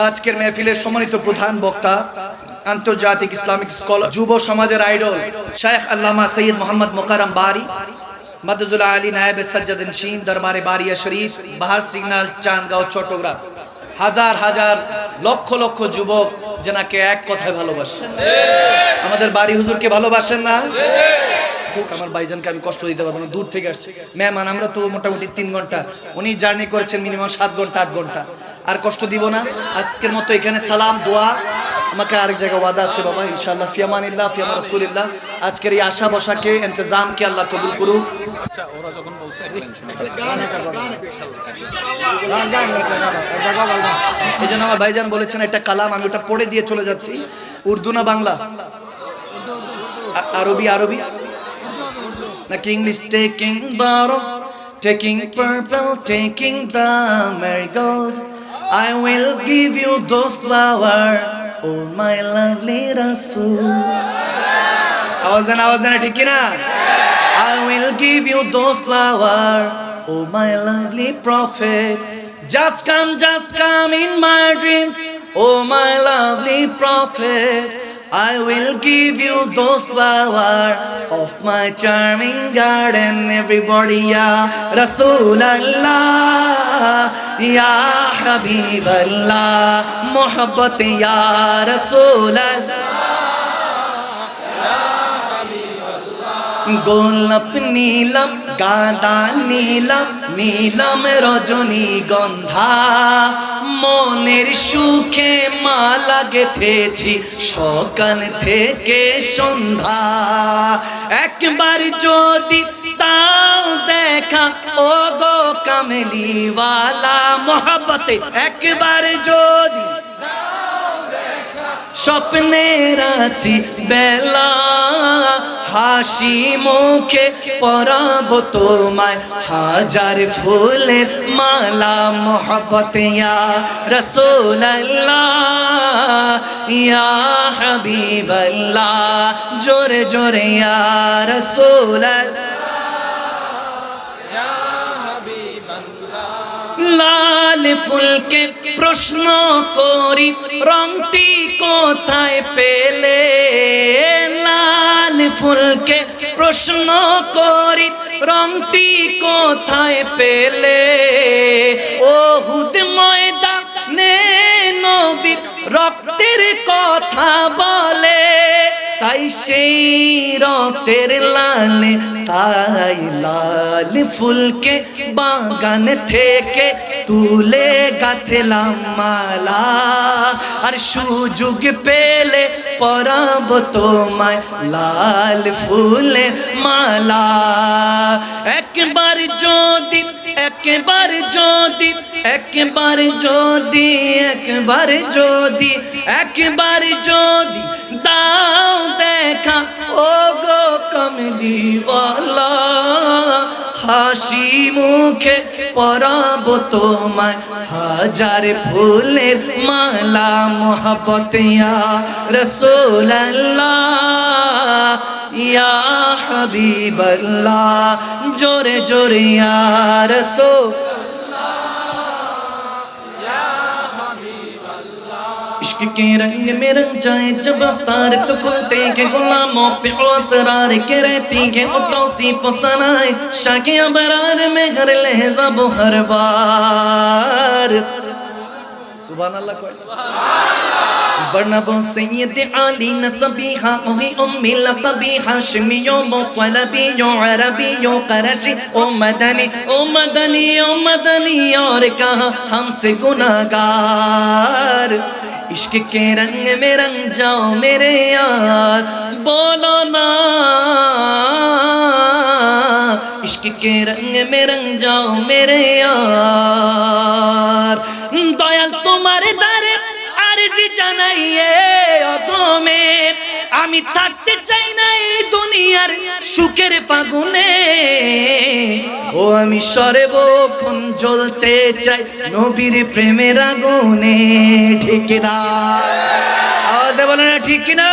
আজকের মেহফিলের সম্মানিত প্রধান বক্তা, আন্তর্জাতিক ইসলামিক স্কলার, যুব সমাজের আইডল শায়েখ আল্লামা সৈয়দ মোহাম্মদ মোকাররম বারি, মাদজুল আলী নায়েব সাজ্জাদ নশীন, দরবারে বারিয়া শরীফ, বাহার সিগন্যাল, চাঁদগাঁও, চট্টগ্রাম। হাজার হাজার লক্ষ লক্ষ যুবক যেনাকে এক কথায় ভালোবাসে। আমাদের বাড়ি হুজুরকে ভালোবাসেন না? আমার ভাইজানকে আমি কষ্ট দিতে পারবো না, দূর থেকে আসছে মেহমান। আমরা তো মোটামুটি 3 ঘন্টা, উনি জার্নি করেছেন মিনিমাম 7 ঘন্টা 8 ঘন্টা। আর কষ্ট দিব না। আজকের মতো এখানে সালাম দোয়া, আমাকে আরেক জায়গায় ওয়াদা আছে বাবা, ইনশাআল্লাহ ফিয়ামানিল্লাহ ফিয়ামা রাসূলিল্লাহ। আজকের এই আশা বসাকে ইন্তজামকে আল্লাহ কবুল করুক। আচ্ছা, ওরা যখন বলছে এই জন্য আমার ভাইজান বলেছেন একটা কালাম, আমি ওটা পড়ে দিয়ে চলে যাচ্ছি। উর্দু না বাংলা? আরবি? আরবি নাকি English? Taking bars, taking purple, taking the marigold, I will give you those flowers, oh my lovely Rasul. আওয়াজ দেন, ঠিক কি না? I will give you those flowers, oh my lovely prophet. Just come in my dreams, oh my lovely prophet. I will give you those flowers of my charming garden. Everybody, ya Rasulallah, ya Habiballah, Muhabbat ya Rasulallah. গোলাপ নীলম, গাঁদা নীলম, নীলম রজনী গন্ধা, মনের সুখে মালা গেঁথেছি সকাল থেকে সন্ধ্যা। একবার যদি তাও দেখা ও গো কামলিওয়ালা, মোহাব্বতে একবার যদি স্বপ্নের আছি বেলা, হাসি মুখে পরাবো তোমায় হাজার ফুলের মালা। মোহাব্বত ইয়া রাসূলুল্লাহ, ইয়া হাবিবাল্লাহ, জোরে জোরে ইয়া রাসূলুল্লাহ, লাল ফুলকে প্রশ্ন করি রংটি কোথায় পেলে, লাল ফুলকে প্রশ্ন করি রংটি কোথায় পেলে, ওহুদ ময়দানে নবীর রক্তের কথা বলে, তাই সেই রক্তের লালে, তাই লাল ফুলকে বাগান থেকে তুলে গাঁথলাম মালা, আর সুযোগ পেলে পরাব তোমায় লাল ফুলের মালা। একবার যদি একবার যদি একবার যদি একবার যদি একবার যদি দাও দেখা ও গো কমলিওয়ালা, হাসি মুখে পরাবো তোমায় হাজার ফুলের মালা। মোহাব্বত ইয়া রাসূলুল্লাহ, ইয়া হাবিবাল্লাহ, জোরে জোরে ইয়া রাসূল। इश्क के रंग में रंग जाए जब अफ्तार, तो खुलते के गुलामों पे असरार के रहती के तौसीफ सनाए, शाके अबरार में हर लहजा वो हर बार। सुभान अल्लाह कोई वरना वो सैयद आली नसबीहा, वही उम्मी लक़बी, हाशमियो मुत्तलबियो अरबियो क़रशी, ओ मदनी ओ मदनी ओ मदनी, और कहा हमसे गुनाहगार। इश्क के रंग में रंग जाओ मेरे यार, बोलो ना, इश्क के रंग में रंग जाओ मेरे यार। दयाल तुम्हारे दारे अर्जी জানাইয়ে অদমে, আমি থাকতে চাই না এই দুনিয়ার সুখের ফাগুনে, ও আমি সর্বক্ষণ জ্বলতে চাই নবীর প্রেমের আগুনে। ঠিক না? আওয়াজ দিয়ে বলো না ঠিক না?